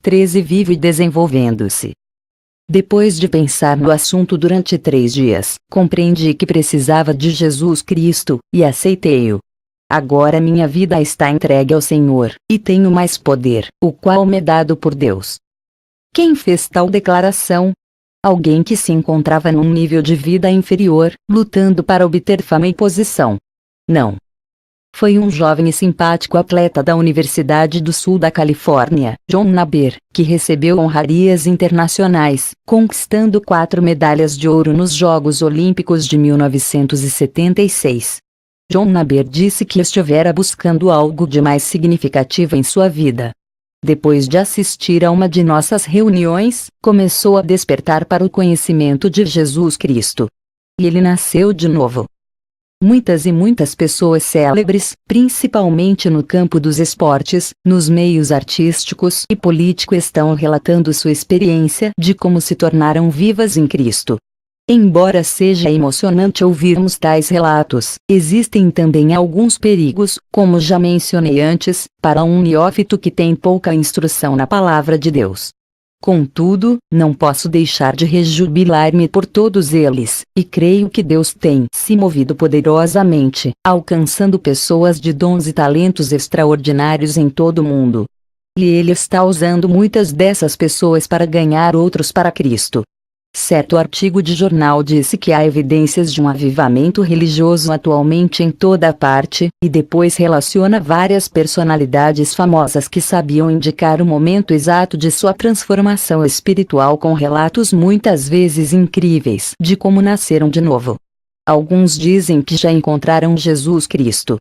13 vive desenvolvendo-se. Depois de pensar no assunto durante 3 dias, compreendi que precisava de Jesus Cristo, e aceitei-o. Agora minha vida está entregue ao Senhor, e tenho mais poder, o qual me é dado por Deus. Quem fez tal declaração? Alguém que se encontrava num nível de vida inferior, lutando para obter fama e posição. Não. Foi um jovem e simpático atleta da Universidade do Sul da Califórnia, John Naber, que recebeu honrarias internacionais, conquistando 4 medalhas de ouro nos Jogos Olímpicos de 1976. John Naber disse que estivera buscando algo de mais significativo em sua vida. Depois de assistir a uma de nossas reuniões, começou a despertar para o conhecimento de Jesus Cristo. E ele nasceu de novo. Muitas e muitas pessoas célebres, principalmente no campo dos esportes, nos meios artísticos e políticos, estão relatando sua experiência de como se tornaram vivas em Cristo. Embora seja emocionante ouvirmos tais relatos, existem também alguns perigos, como já mencionei antes, para um neófito que tem pouca instrução na palavra de Deus. Contudo, não posso deixar de rejubilar-me por todos eles, e creio que Deus tem se movido poderosamente, alcançando pessoas de dons e talentos extraordinários em todo o mundo. E Ele está usando muitas dessas pessoas para ganhar outros para Cristo. Certo artigo de jornal disse que há evidências de um avivamento religioso atualmente em toda parte, e depois relaciona várias personalidades famosas que sabiam indicar o momento exato de sua transformação espiritual com relatos muitas vezes incríveis de como nasceram de novo. Alguns dizem que já encontraram Jesus Cristo.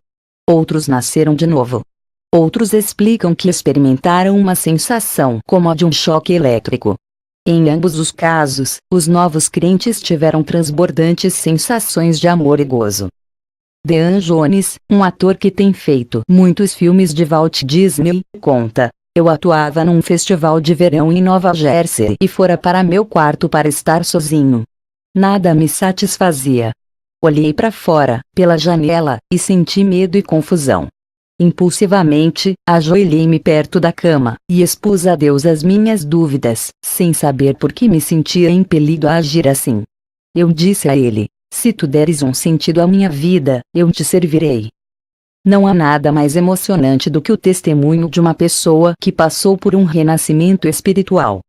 Outros nasceram de novo. Outros explicam que experimentaram uma sensação como a de um choque elétrico. Em ambos os casos, os novos crentes tiveram transbordantes sensações de amor e gozo. Dean Jones, um ator que tem feito muitos filmes de Walt Disney, conta: eu atuava num festival de verão em Nova Jersey e fora para meu quarto para estar sozinho. Nada me satisfazia. Olhei para fora, pela janela, e senti medo e confusão. Impulsivamente, ajoelhei-me perto da cama, e expus a Deus as minhas dúvidas, sem saber por que me sentia impelido a agir assim. Eu disse a Ele: se tu deres um sentido à minha vida, eu te servirei. Não há nada mais emocionante do que o testemunho de uma pessoa que passou por um renascimento espiritual.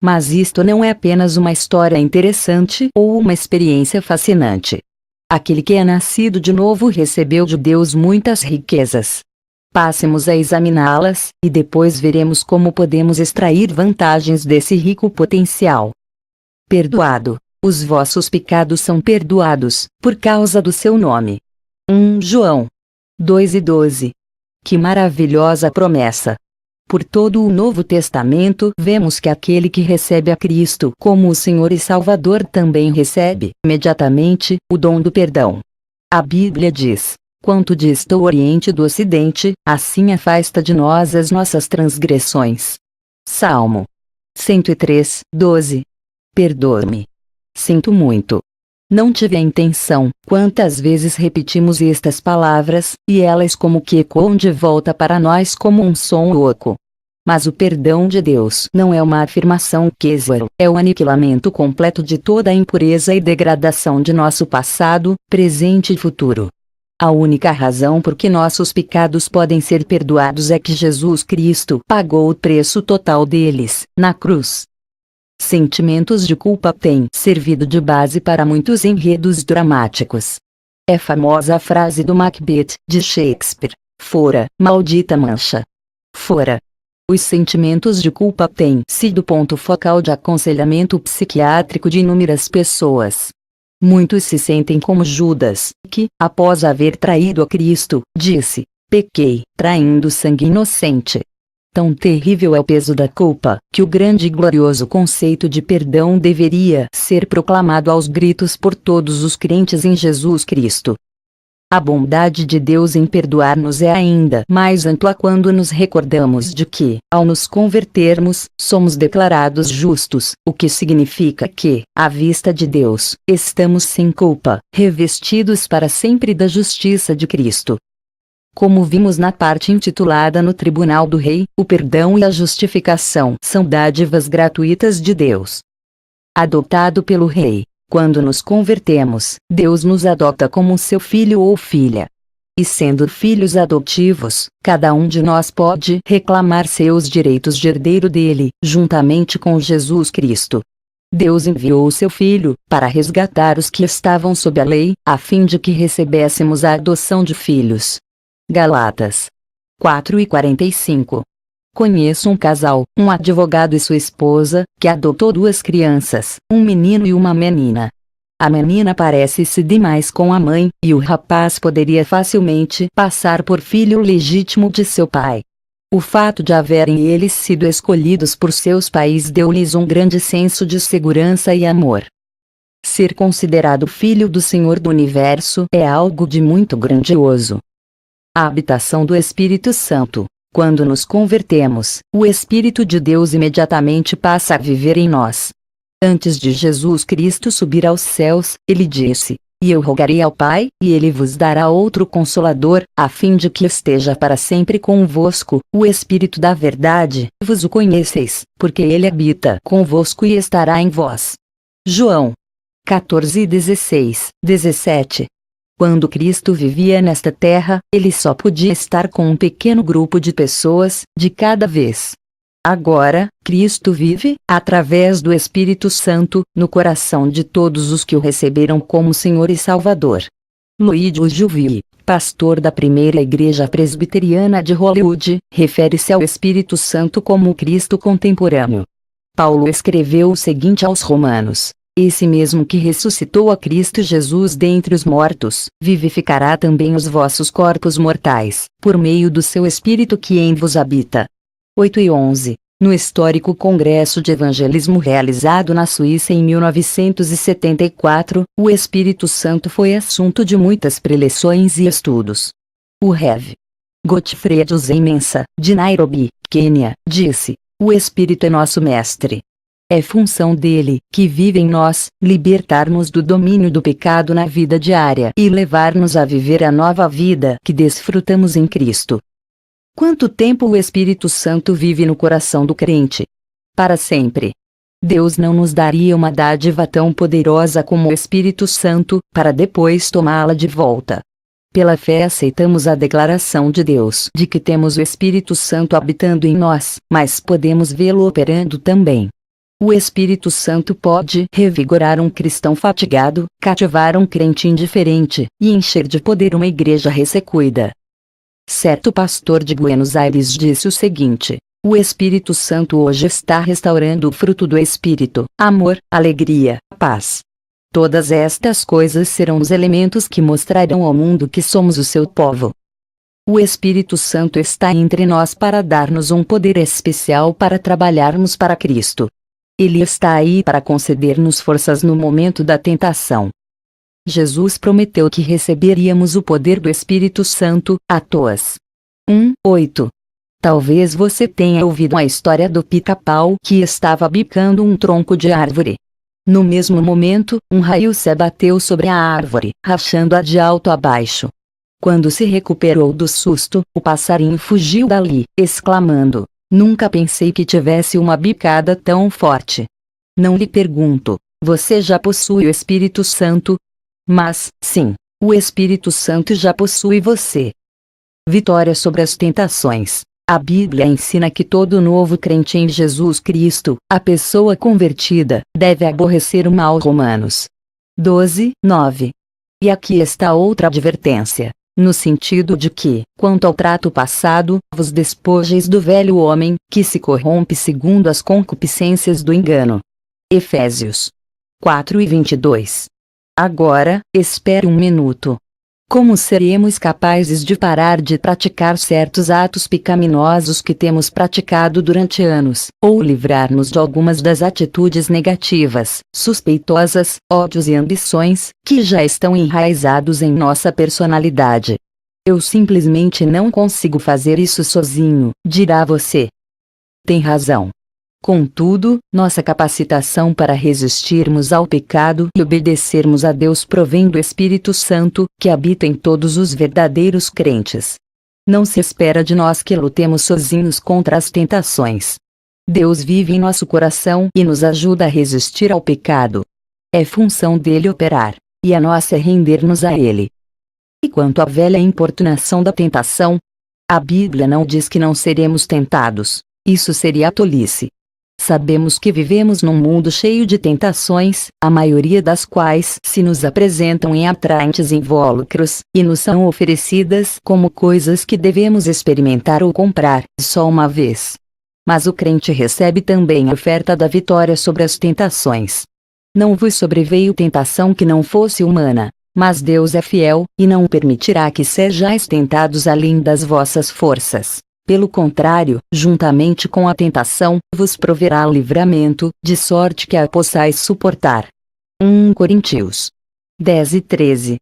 Mas isto não é apenas uma história interessante ou uma experiência fascinante. Aquele que é nascido de novo recebeu de Deus muitas riquezas. Passemos a examiná-las, e depois veremos como podemos extrair vantagens desse rico potencial. Perdoado. Os vossos pecados são perdoados, por causa do seu nome. 1 João 2:12. Que maravilhosa promessa! Por todo o Novo Testamento vemos que aquele que recebe a Cristo como o Senhor e Salvador também recebe, imediatamente, o dom do perdão. A Bíblia diz: quanto dista o Oriente do Ocidente, assim afasta de nós as nossas transgressões. Salmo 103:12. Perdoa-me. Sinto muito. Não tive a intenção. Quantas vezes repetimos estas palavras, e elas como que ecoam de volta para nós como um som oco. Mas o perdão de Deus não é uma afirmação casual, é o aniquilamento completo de toda a impureza e degradação de nosso passado, presente e futuro. A única razão por que nossos pecados podem ser perdoados é que Jesus Cristo pagou o preço total deles, na cruz. Sentimentos de culpa têm servido de base para muitos enredos dramáticos. É famosa a frase do Macbeth, de Shakespeare: fora, maldita mancha. Fora. Os sentimentos de culpa têm sido ponto focal de aconselhamento psiquiátrico de inúmeras pessoas. Muitos se sentem como Judas, que, após haver traído a Cristo, disse: pequei, traindo sangue inocente. Tão terrível é o peso da culpa, que o grande e glorioso conceito de perdão deveria ser proclamado aos gritos por todos os crentes em Jesus Cristo. A bondade de Deus em perdoar-nos é ainda mais ampla quando nos recordamos de que, ao nos convertermos, somos declarados justos, o que significa que, à vista de Deus, estamos sem culpa, revestidos para sempre da justiça de Cristo. Como vimos na parte intitulada No Tribunal do Rei, o perdão e a justificação são dádivas gratuitas de Deus. Adotado pelo Rei. Quando nos convertemos, Deus nos adota como seu filho ou filha. E sendo filhos adotivos, cada um de nós pode reclamar seus direitos de herdeiro dele, juntamente com Jesus Cristo. Deus enviou seu Filho, para resgatar os que estavam sob a lei, a fim de que recebêssemos a adoção de filhos. Galatas 4:45. Conheço um casal, um advogado e sua esposa, que adotou 2 crianças, um menino e uma menina. A menina parece-se demais com a mãe, e o rapaz poderia facilmente passar por filho legítimo de seu pai. O fato de haverem eles sido escolhidos por seus pais deu-lhes um grande senso de segurança e amor. Ser considerado filho do Senhor do Universo é algo de muito grandioso. A habitação do Espírito Santo. Quando nos convertemos, o Espírito de Deus imediatamente passa a viver em nós. Antes de Jesus Cristo subir aos céus, ele disse: E eu rogarei ao Pai, e ele vos dará outro Consolador, a fim de que esteja para sempre convosco, o Espírito da verdade, vos o conheceis, porque ele habita convosco e estará em vós. João 14:16, 17. Quando Cristo vivia nesta terra, ele só podia estar com um pequeno grupo de pessoas, de cada vez. Agora, Cristo vive, através do Espírito Santo, no coração de todos os que o receberam como Senhor e Salvador. Lloyd Jouville, pastor da primeira igreja presbiteriana de Hollywood, refere-se ao Espírito Santo como o Cristo contemporâneo. Paulo escreveu o seguinte aos Romanos: Esse mesmo que ressuscitou a Cristo Jesus dentre os mortos, vivificará também os vossos corpos mortais, por meio do seu Espírito que em vos habita. 8:11. No histórico Congresso de Evangelismo realizado na Suíça em 1974, o Espírito Santo foi assunto de muitas preleções e estudos. O Rev. Gottfried Mensa, de Nairobi, Quênia, disse: O Espírito é nosso mestre. É função dele, que vive em nós, libertar-nos do domínio do pecado na vida diária e levar-nos a viver a nova vida que desfrutamos em Cristo. Quanto tempo o Espírito Santo vive no coração do crente? Para sempre. Deus não nos daria uma dádiva tão poderosa como o Espírito Santo, para depois tomá-la de volta. Pela fé aceitamos a declaração de Deus de que temos o Espírito Santo habitando em nós, mas podemos vê-lo operando também. O Espírito Santo pode revigorar um cristão fatigado, cativar um crente indiferente, e encher de poder uma igreja ressequida. Certo pastor de Buenos Aires disse o seguinte: O Espírito Santo hoje está restaurando o fruto do Espírito, amor, alegria, paz. Todas estas coisas serão os elementos que mostrarão ao mundo que somos o seu povo. O Espírito Santo está entre nós para dar-nos um poder especial para trabalharmos para Cristo. Ele está aí para conceder-nos forças no momento da tentação. Jesus prometeu que receberíamos o poder do Espírito Santo, Atos 1:8. Talvez você tenha ouvido a história do pica-pau que estava bicando um tronco de árvore. No mesmo momento, um raio se abateu sobre a árvore, rachando-a de alto a baixo. Quando se recuperou do susto, o passarinho fugiu dali, exclamando: Nunca pensei que tivesse uma bicada tão forte. Não lhe pergunto, você já possui o Espírito Santo? Mas, sim, o Espírito Santo já possui você. Vitória sobre as tentações. A Bíblia ensina que todo novo crente em Jesus Cristo, a pessoa convertida, deve aborrecer o mal. Romanos 12:9. E aqui está outra advertência, no sentido de que, quanto ao trato passado, vos despojeis do velho homem, que se corrompe segundo as concupiscências do engano. Efésios 4:22. Agora, espere um minuto. Como seremos capazes de parar de praticar certos atos pecaminosos que temos praticado durante anos, ou livrar-nos de algumas das atitudes negativas, suspeitosas, ódios e ambições, que já estão enraizados em nossa personalidade? Eu simplesmente não consigo fazer isso sozinho, dirá você. Tem razão. Contudo, nossa capacitação para resistirmos ao pecado e obedecermos a Deus provém do Espírito Santo, que habita em todos os verdadeiros crentes. Não se espera de nós que lutemos sozinhos contra as tentações. Deus vive em nosso coração e nos ajuda a resistir ao pecado. É função dele operar, e a nossa é render-nos a ele. E quanto à velha importunação da tentação, a Bíblia não diz que não seremos tentados. Isso seria tolice. Sabemos que vivemos num mundo cheio de tentações, a maioria das quais se nos apresentam em atraentes invólucros, e nos são oferecidas como coisas que devemos experimentar ou comprar, só uma vez. Mas o crente recebe também a oferta da vitória sobre as tentações. Não vos sobreveio tentação que não fosse humana, mas Deus é fiel, e não permitirá que sejais tentados além das vossas forças. Pelo contrário, juntamente com a tentação, vos proverá livramento, de sorte que a possais suportar. 1 Coríntios 10:13.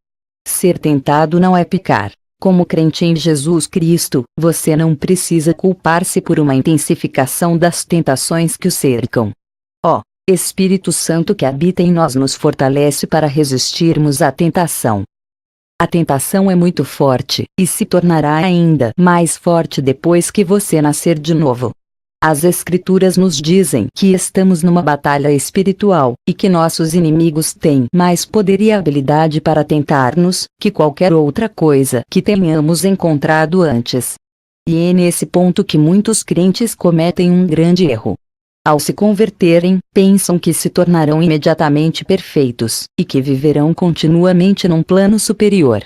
Ser tentado não é pecar. Como crente em Jesus Cristo, você não precisa culpar-se por uma intensificação das tentações que o cercam. Ó Espírito Santo que habita em nós nos fortalece para resistirmos à tentação. A tentação é muito forte, e se tornará ainda mais forte depois que você nascer de novo. As Escrituras nos dizem que estamos numa batalha espiritual, e que nossos inimigos têm mais poder e habilidade para tentar-nos, que qualquer outra coisa que tenhamos encontrado antes. E é nesse ponto que muitos crentes cometem um grande erro. Ao se converterem, pensam que se tornarão imediatamente perfeitos, e que viverão continuamente num plano superior.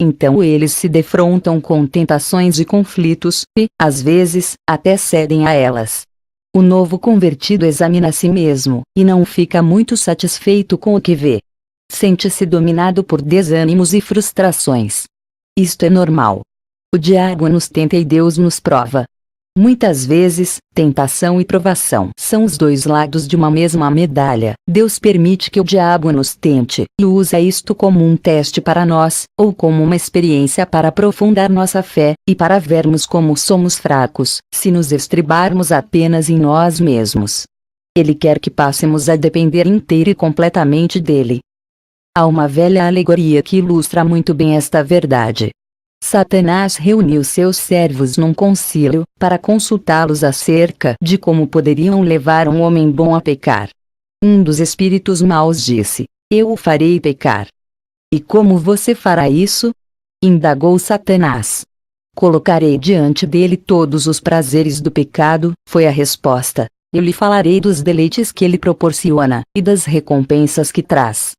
Então eles se defrontam com tentações e conflitos, e, às vezes, até cedem a elas. O novo convertido examina a si mesmo, e não fica muito satisfeito com o que vê. Sente-se dominado por desânimos e frustrações. Isto é normal. O diabo nos tenta e Deus nos prova. Muitas vezes, tentação e provação são os dois lados de uma mesma medalha. Deus permite que o diabo nos tente, e usa isto como um teste para nós, ou como uma experiência para aprofundar nossa fé, e para vermos como somos fracos, se nos estribarmos apenas em nós mesmos. Ele quer que passemos a depender inteira e completamente dele. Há uma velha alegoria que ilustra muito bem esta verdade. Satanás reuniu seus servos num concílio, para consultá-los acerca de como poderiam levar um homem bom a pecar. Um dos espíritos maus disse: "Eu o farei pecar." "E como você fará isso?" indagou Satanás. "Colocarei diante dele todos os prazeres do pecado", foi a resposta. "Eu lhe falarei dos deleites que ele proporciona, e das recompensas que traz."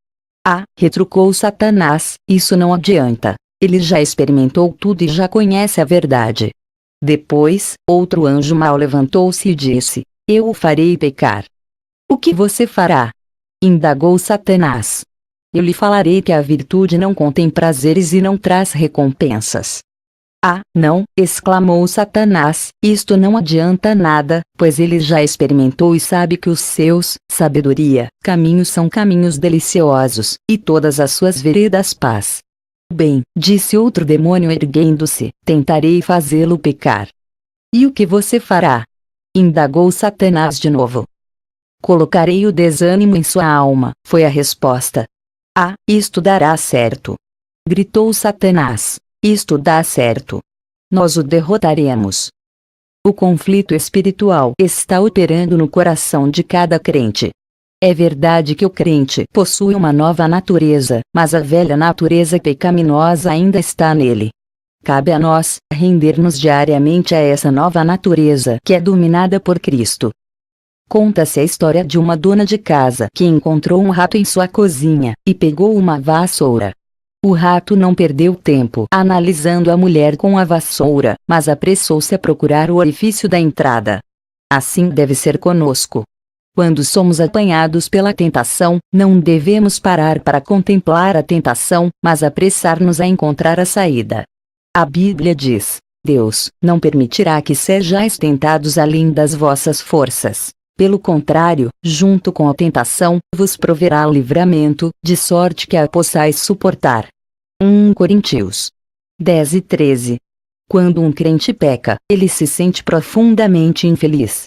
"Ah", retrucou Satanás, "isso não adianta. Ele já experimentou tudo e já conhece a verdade." Depois, outro anjo mau levantou-se e disse: "Eu o farei pecar." "O que você fará?" indagou Satanás. "Eu lhe falarei que a virtude não contém prazeres e não traz recompensas." "Ah, não", exclamou Satanás, "isto não adianta nada, pois ele já experimentou e sabe que os seus, sabedoria, caminhos são caminhos deliciosos, e todas as suas veredas paz." "Bem", disse outro demônio erguendo-se, "tentarei fazê-lo pecar." "E o que você fará?" indagou Satanás de novo. "Colocarei o desânimo em sua alma", foi a resposta. "Ah, isto dará certo!" gritou Satanás. "Isto dá certo. Nós o derrotaremos." O conflito espiritual está operando no coração de cada crente. É verdade que o crente possui uma nova natureza, mas a velha natureza pecaminosa ainda está nele. Cabe a nós render-nos diariamente a essa nova natureza que é dominada por Cristo. Conta-se a história de uma dona de casa que encontrou um rato em sua cozinha, e pegou uma vassoura. O rato não perdeu tempo analisando a mulher com a vassoura, mas apressou-se a procurar o orifício da entrada. Assim deve ser conosco. Quando somos apanhados pela tentação, não devemos parar para contemplar a tentação, mas apressar-nos a encontrar a saída. A Bíblia diz: "Deus não permitirá que sejais tentados além das vossas forças. Pelo contrário, junto com a tentação, vos proverá livramento, de sorte que a possais suportar." 1 Coríntios 10:13. Quando um crente peca, ele se sente profundamente infeliz.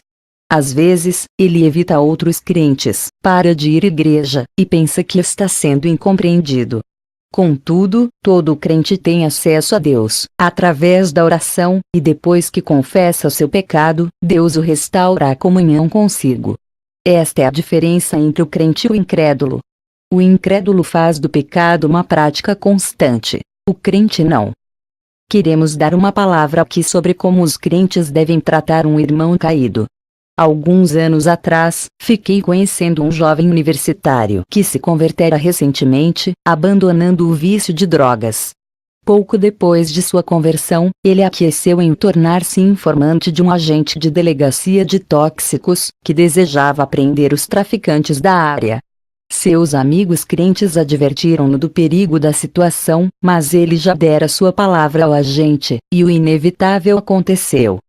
Às vezes, ele evita outros crentes, para de ir à igreja, e pensa que está sendo incompreendido. Contudo, todo crente tem acesso a Deus, através da oração, e depois que confessa o seu pecado, Deus o restaura à comunhão consigo. Esta é a diferença entre o crente e o incrédulo. O incrédulo faz do pecado uma prática constante. O crente não. Queremos dar uma palavra aqui sobre como os crentes devem tratar um irmão caído. Alguns anos atrás, fiquei conhecendo um jovem universitário que se convertera recentemente, abandonando o vício de drogas. Pouco depois de sua conversão, ele aqueceu em tornar-se informante de um agente de delegacia de tóxicos, que desejava prender os traficantes da área. Seus amigos crentes advertiram-no do perigo da situação, mas ele já dera sua palavra ao agente, e o inevitável aconteceu.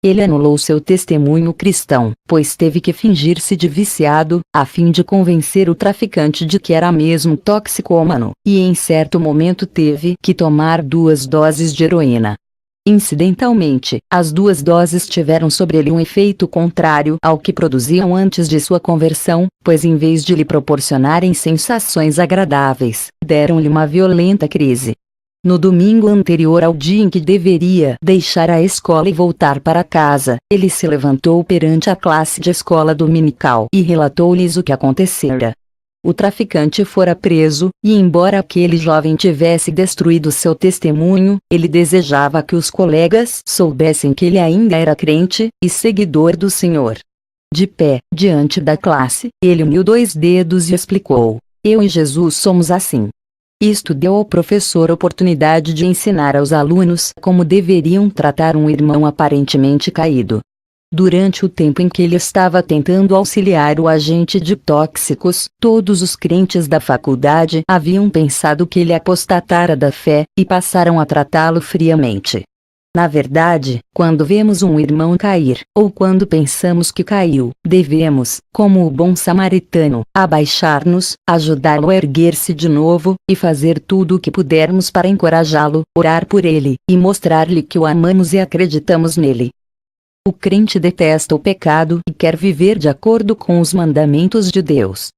Ele anulou seu testemunho cristão, pois teve que fingir-se de viciado, a fim de convencer o traficante de que era mesmo toxicômano, e em certo momento teve que tomar 2 doses de heroína. Incidentalmente, as 2 doses tiveram sobre ele um efeito contrário ao que produziam antes de sua conversão, pois em vez de lhe proporcionarem sensações agradáveis, deram-lhe uma violenta crise. No domingo anterior ao dia em que deveria deixar a escola e voltar para casa, ele se levantou perante a classe de escola dominical e relatou-lhes o que acontecera. O traficante fora preso, e embora aquele jovem tivesse destruído seu testemunho, ele desejava que os colegas soubessem que ele ainda era crente e seguidor do Senhor. De pé, diante da classe, ele uniu 2 dedos e explicou: "Eu e Jesus somos assim." Isto deu ao professor oportunidade de ensinar aos alunos como deveriam tratar um irmão aparentemente caído. Durante o tempo em que ele estava tentando auxiliar o agente de tóxicos, todos os crentes da faculdade haviam pensado que ele apostatara da fé, e passaram a tratá-lo friamente. Na verdade, quando vemos um irmão cair, ou quando pensamos que caiu, devemos, como o bom samaritano, abaixar-nos, ajudá-lo a erguer-se de novo, e fazer tudo o que pudermos para encorajá-lo, orar por ele, e mostrar-lhe que o amamos e acreditamos nele. O crente detesta o pecado e quer viver de acordo com os mandamentos de Deus.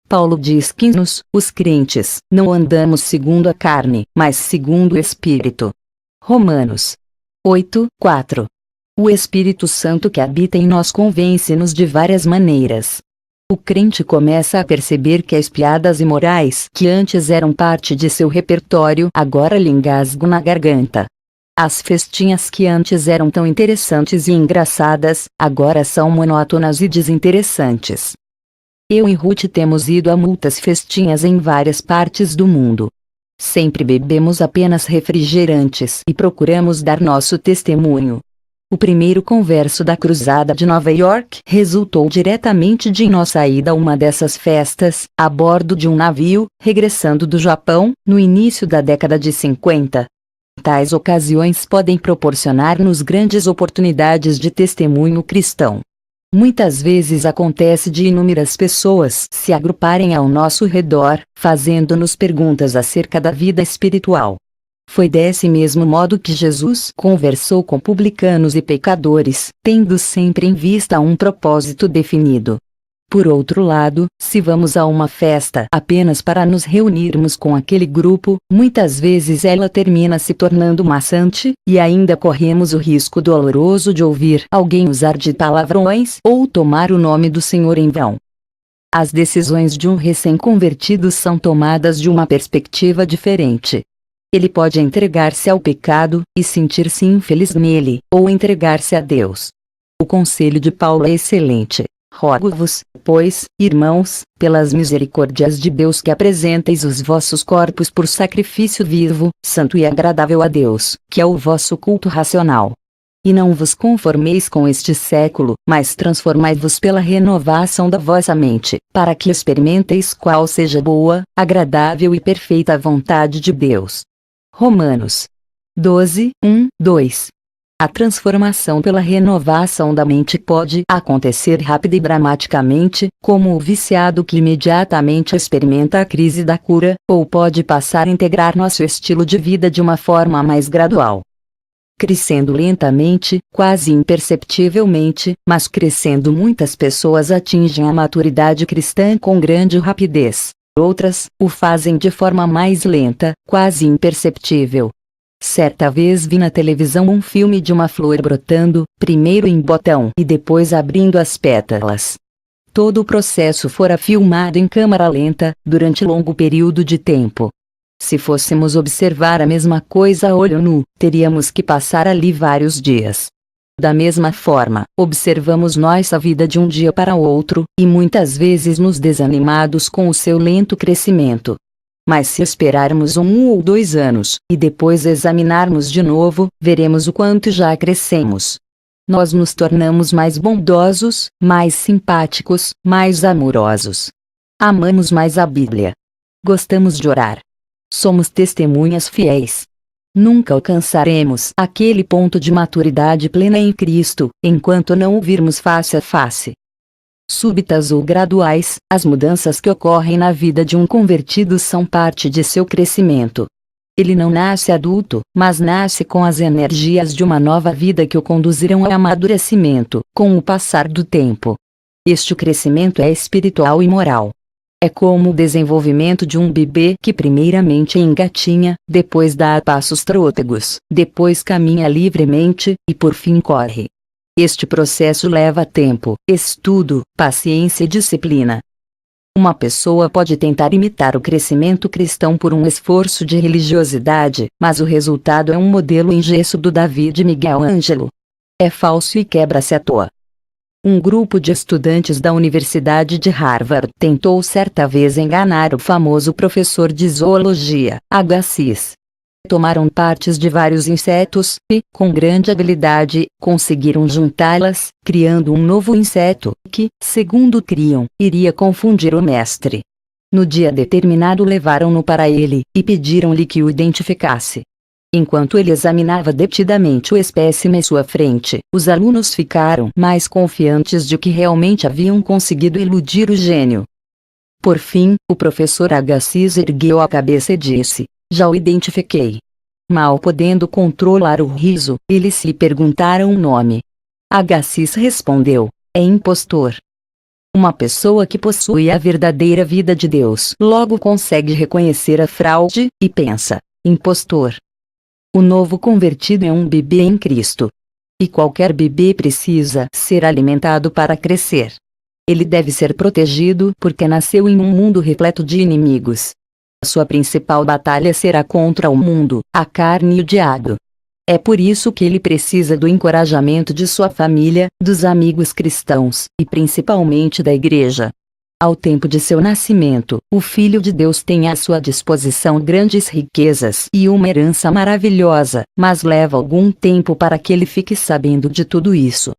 Paulo diz que nós, os crentes, não andamos segundo a carne, mas segundo o Espírito. Romanos 8:4. O Espírito Santo que habita em nós convence-nos de várias maneiras. O crente começa a perceber que as piadas imorais que antes eram parte de seu repertório agora lhe engasgam na garganta. As festinhas que antes eram tão interessantes e engraçadas, agora são monótonas e desinteressantes. Eu e Ruth temos ido a muitas festinhas em várias partes do mundo. Sempre bebemos apenas refrigerantes e procuramos dar nosso testemunho. O primeiro converso da Cruzada de Nova York resultou diretamente de nossa ida a uma dessas festas, a bordo de um navio, regressando do Japão, no início da década de 50. Tais ocasiões podem proporcionar-nos grandes oportunidades de testemunho cristão. Muitas vezes acontece de inúmeras pessoas se agruparem ao nosso redor, fazendo-nos perguntas acerca da vida espiritual. Foi desse mesmo modo que Jesus conversou com publicanos e pecadores, tendo sempre em vista um propósito definido. Por outro lado, se vamos a uma festa apenas para nos reunirmos com aquele grupo, muitas vezes ela termina se tornando maçante, e ainda corremos o risco doloroso de ouvir alguém usar de palavrões ou tomar o nome do Senhor em vão. As decisões de um recém-convertido são tomadas de uma perspectiva diferente. Ele pode entregar-se ao pecado e sentir-se infeliz nele, ou entregar-se a Deus. O conselho de Paulo é excelente. Rogo-vos, pois, irmãos, pelas misericórdias de Deus, que apresenteis os vossos corpos por sacrifício vivo, santo e agradável a Deus, que é o vosso culto racional. E não vos conformeis com este século, mas transformai-vos pela renovação da vossa mente, para que experimenteis qual seja a boa, agradável e perfeita vontade de Deus. Romanos 12:1-2. A transformação pela renovação da mente pode acontecer rápida e dramaticamente, como o viciado que imediatamente experimenta a crise da cura, ou pode passar a integrar nosso estilo de vida de uma forma mais gradual. Crescendo lentamente, quase imperceptivelmente, mas crescendo, muitas pessoas atingem a maturidade cristã com grande rapidez. Outras, o fazem de forma mais lenta, quase imperceptível. Certa vez vi na televisão um filme de uma flor brotando, primeiro em botão e depois abrindo as pétalas. Todo o processo fora filmado em câmera lenta, durante longo período de tempo. Se fôssemos observar a mesma coisa a olho nu, teríamos que passar ali vários dias. Da mesma forma, observamos nossa vida de um dia para o outro, e muitas vezes nos desanimados com o seu lento crescimento. Mas se esperarmos 1 ou 2 anos, e depois examinarmos de novo, veremos o quanto já crescemos. Nós nos tornamos mais bondosos, mais simpáticos, mais amorosos. Amamos mais a Bíblia. Gostamos de orar. Somos testemunhas fiéis. Nunca alcançaremos aquele ponto de maturidade plena em Cristo, enquanto não o virmos face a face. Súbitas ou graduais, as mudanças que ocorrem na vida de um convertido são parte de seu crescimento. Ele não nasce adulto, mas nasce com as energias de uma nova vida que o conduzirão ao amadurecimento, com o passar do tempo. Este crescimento é espiritual e moral. É como o desenvolvimento de um bebê que primeiramente engatinha, depois dá passos trôpegos, depois caminha livremente, e por fim corre. Este processo leva tempo, estudo, paciência e disciplina. Uma pessoa pode tentar imitar o crescimento cristão por um esforço de religiosidade, mas o resultado é um modelo em gesso do Davi de Miguel Ângelo. É falso e quebra-se à toa. Um grupo de estudantes da Universidade de Harvard tentou certa vez enganar o famoso professor de zoologia, Agassiz. Tomaram partes de vários insetos e, com grande habilidade, conseguiram juntá-las, criando um novo inseto que, segundo criam, iria confundir o mestre. No dia determinado levaram-no para ele, e pediram-lhe que o identificasse. Enquanto ele examinava detidamente o espécime em sua frente, os alunos ficaram mais confiantes de que realmente haviam conseguido iludir o gênio. Por fim, o professor Agassiz ergueu a cabeça e disse: "Já o identifiquei." Mal podendo controlar o riso, eles lhe perguntaram o nome. Agassiz respondeu: "É impostor." Uma pessoa que possui a verdadeira vida de Deus logo consegue reconhecer a fraude, e pensa: impostor. O novo convertido é um bebê em Cristo. E qualquer bebê precisa ser alimentado para crescer. Ele deve ser protegido porque nasceu em um mundo repleto de inimigos. Sua principal batalha será contra o mundo, a carne e o diabo. É por isso que ele precisa do encorajamento de sua família, dos amigos cristãos, e principalmente da igreja. Ao tempo de seu nascimento, o Filho de Deus tem à sua disposição grandes riquezas e uma herança maravilhosa, mas leva algum tempo para que ele fique sabendo de tudo isso.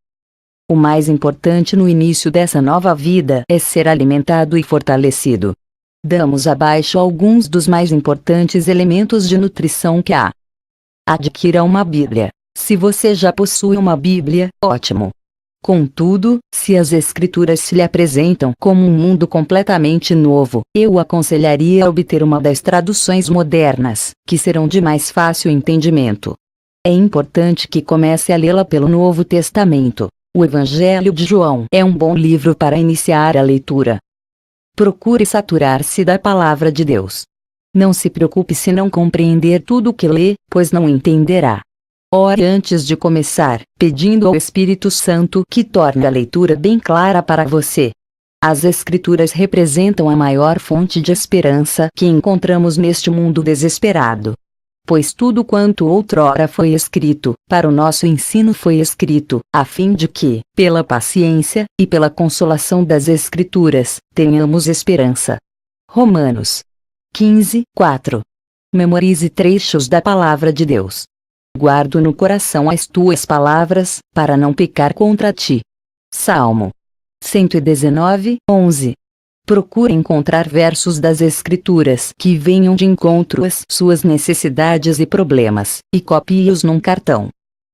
O mais importante no início dessa nova vida é ser alimentado e fortalecido. Damos abaixo alguns dos mais importantes elementos de nutrição que há. Adquira uma Bíblia. Se você já possui uma Bíblia, ótimo. Contudo, se as Escrituras se lhe apresentam como um mundo completamente novo, eu o aconselharia a obter uma das traduções modernas, que serão de mais fácil entendimento. É importante que comece a lê-la pelo Novo Testamento. O Evangelho de João é um bom livro para iniciar a leitura. Procure saturar-se da Palavra de Deus. Não se preocupe se não compreender tudo o que lê, pois não entenderá. Ore antes de começar, pedindo ao Espírito Santo que torne a leitura bem clara para você. As Escrituras representam a maior fonte de esperança que encontramos neste mundo desesperado. Pois tudo quanto outrora foi escrito, para o nosso ensino foi escrito, a fim de que, pela paciência, e pela consolação das Escrituras, tenhamos esperança. Romanos 15:4. Memorize trechos da Palavra de Deus. Guardo no coração as tuas palavras, para não pecar contra ti. Salmo 119:11. Procure encontrar versos das Escrituras que venham de encontro às suas necessidades e problemas, e copie-os num cartão.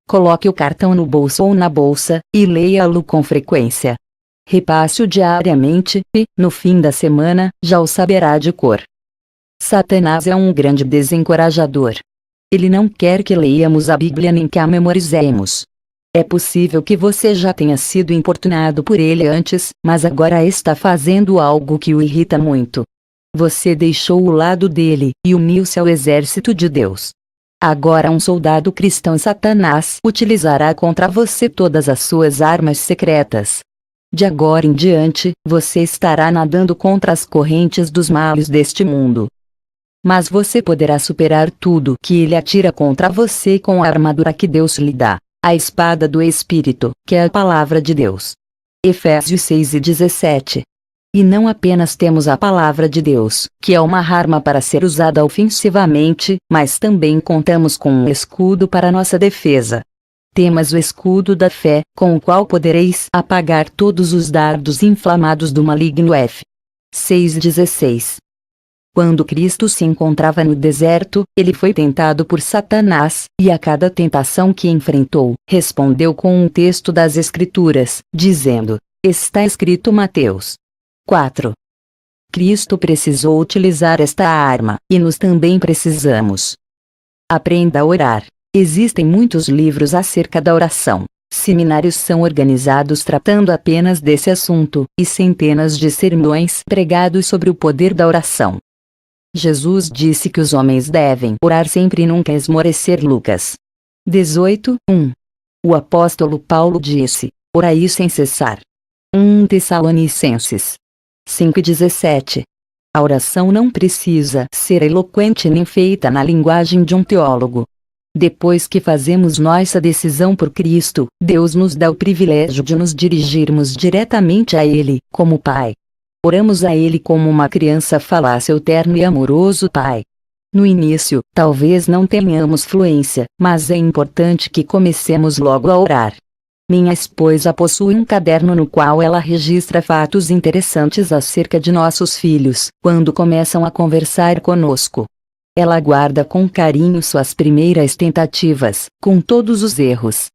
Coloque o cartão no bolso ou na bolsa, e leia-lo com frequência. Repasse-o diariamente, e, no fim da semana, já o saberá de cor. Satanás é um grande desencorajador. Ele não quer que leiamos a Bíblia nem que a memorizemos. É possível que você já tenha sido importunado por ele antes, mas agora está fazendo algo que o irrita muito. Você deixou o lado dele e uniu-se ao exército de Deus. Agora um soldado cristão Satanás utilizará contra você todas as suas armas secretas. De agora em diante, você estará nadando contra as correntes dos males deste mundo. Mas você poderá superar tudo que ele atira contra você com a armadura que Deus lhe dá, a espada do Espírito, que é a palavra de Deus. Efésios 6:17. E não apenas temos a palavra de Deus, que é uma arma para ser usada ofensivamente, mas também contamos com um escudo para nossa defesa. Temos o escudo da fé, com o qual podereis apagar todos os dardos inflamados do maligno. F. 6:16. Quando Cristo se encontrava no deserto, ele foi tentado por Satanás, e a cada tentação que enfrentou, respondeu com um texto das Escrituras, dizendo: está escrito. Mateus 4. Cristo precisou utilizar esta arma, e nós também precisamos. Aprenda a orar. Existem muitos livros acerca da oração. Seminários são organizados tratando apenas desse assunto, e centenas de sermões pregados sobre o poder da oração. Jesus disse que os homens devem orar sempre e nunca esmorecer. Lucas 18:1. O apóstolo Paulo disse: orai sem cessar. 1 Tessalonicenses 5:17. A oração não precisa ser eloquente nem feita na linguagem de um teólogo. Depois que fazemos nossa decisão por Cristo, Deus nos dá o privilégio de nos dirigirmos diretamente a Ele, como Pai. Oramos a Ele como uma criança fala a seu terno e amoroso Pai. No início, talvez não tenhamos fluência, mas é importante que comecemos logo a orar. Minha esposa possui um caderno no qual ela registra fatos interessantes acerca de nossos filhos, quando começam a conversar conosco. Ela guarda com carinho suas primeiras tentativas, com todos os erros.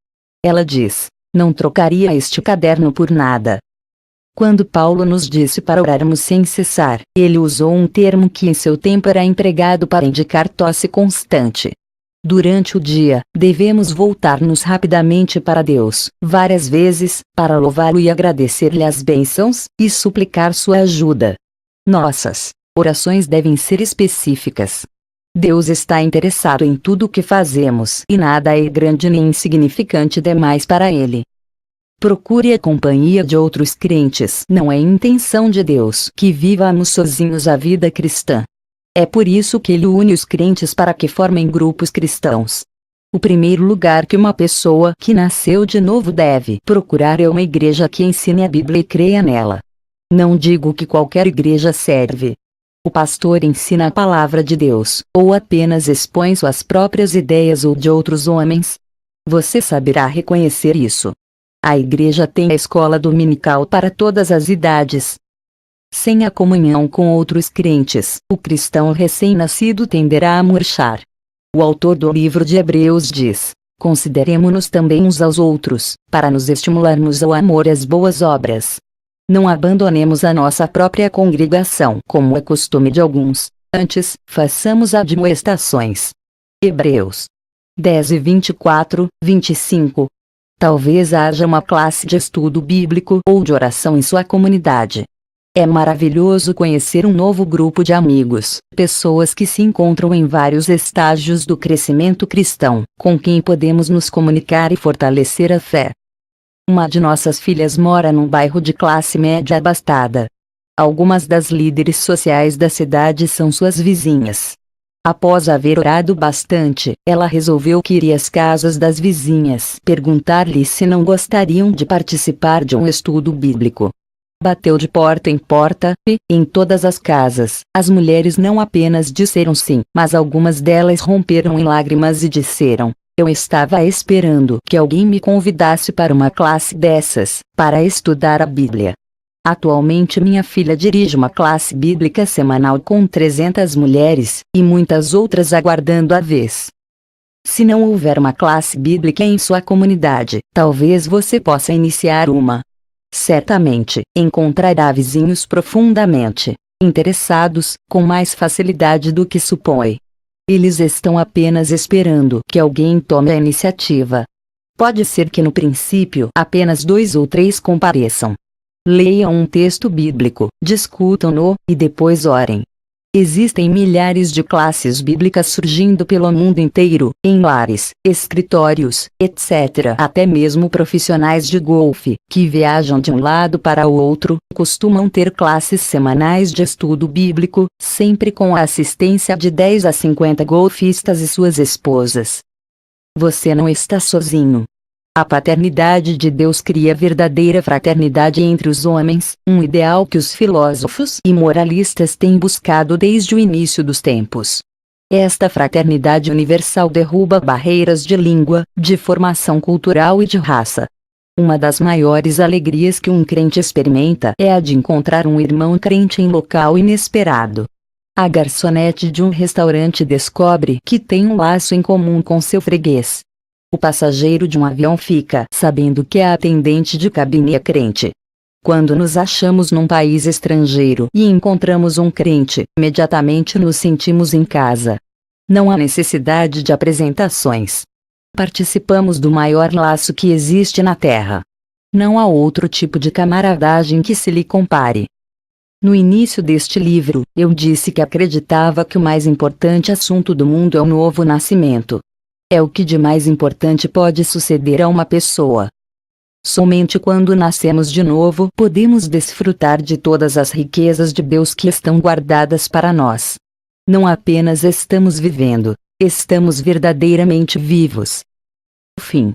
Ela diz: não trocaria este caderno por nada. Quando Paulo nos disse para orarmos sem cessar, ele usou um termo que em seu tempo era empregado para indicar tosse constante. Durante o dia, devemos voltar-nos rapidamente para Deus, várias vezes, para louvá-lo e agradecer-lhe as bênçãos, e suplicar sua ajuda. Nossas orações devem ser específicas. Deus está interessado em tudo o que fazemos e nada é grande nem insignificante demais para Ele. Procure a companhia de outros crentes. Não é intenção de Deus que vivamos sozinhos a vida cristã. É por isso que Ele une os crentes para que formem grupos cristãos. O primeiro lugar que uma pessoa que nasceu de novo deve procurar é uma igreja que ensine a Bíblia e creia nela. Não digo que qualquer igreja serve. O pastor ensina a palavra de Deus, ou apenas expõe suas próprias ideias ou de outros homens. Você saberá reconhecer isso. A igreja tem a escola dominical para todas as idades. Sem a comunhão com outros crentes, o cristão recém-nascido tenderá a murchar. O autor do livro de Hebreus diz: consideremo-nos também uns aos outros, para nos estimularmos ao amor e às boas obras. Não abandonemos a nossa própria congregação, como é costume de alguns. Antes, façamos admoestações. Hebreus 10:24-25. Talvez haja uma classe de estudo bíblico ou de oração em sua comunidade. É maravilhoso conhecer um novo grupo de amigos, pessoas que se encontram em vários estágios do crescimento cristão, com quem podemos nos comunicar e fortalecer a fé. Uma de nossas filhas mora num bairro de classe média abastada. Algumas das líderes sociais da cidade são suas vizinhas. Após haver orado bastante, ela resolveu que iria às casas das vizinhas perguntar-lhes se não gostariam de participar de um estudo bíblico. Bateu de porta em porta, e, em todas as casas, as mulheres não apenas disseram sim, mas algumas delas romperam em lágrimas e disseram: eu estava esperando que alguém me convidasse para uma classe dessas, para estudar a Bíblia. Atualmente minha filha dirige uma classe bíblica semanal com 300 mulheres, e muitas outras aguardando a vez. Se não houver uma classe bíblica em sua comunidade, talvez você possa iniciar uma. Certamente, encontrará vizinhos profundamente interessados, com mais facilidade do que supõe. Eles estão apenas esperando que alguém tome a iniciativa. Pode ser que no princípio apenas 2 ou 3 compareçam. Leiam um texto bíblico, discutam-no, e depois orem. Existem milhares de classes bíblicas surgindo pelo mundo inteiro, em lares, escritórios, etc. Até mesmo profissionais de golfe, que viajam de um lado para o outro, costumam ter classes semanais de estudo bíblico, sempre com a assistência de 10 a 50 golfistas e suas esposas. Você não está sozinho. A paternidade de Deus cria verdadeira fraternidade entre os homens, um ideal que os filósofos e moralistas têm buscado desde o início dos tempos. Esta fraternidade universal derruba barreiras de língua, de formação cultural e de raça. Uma das maiores alegrias que um crente experimenta é a de encontrar um irmão crente em local inesperado. A garçonete de um restaurante descobre que tem um laço em comum com seu freguês. O passageiro de um avião fica sabendo que a atendente de cabine é crente. Quando nos achamos num país estrangeiro e encontramos um crente, imediatamente nos sentimos em casa. Não há necessidade de apresentações. Participamos do maior laço que existe na Terra. Não há outro tipo de camaradagem que se lhe compare. No início deste livro, eu disse que acreditava que o mais importante assunto do mundo é o novo nascimento. É o que de mais importante pode suceder a uma pessoa. Somente quando nascemos de novo podemos desfrutar de todas as riquezas de Deus que estão guardadas para nós. Não apenas estamos vivendo, estamos verdadeiramente vivos. Fim.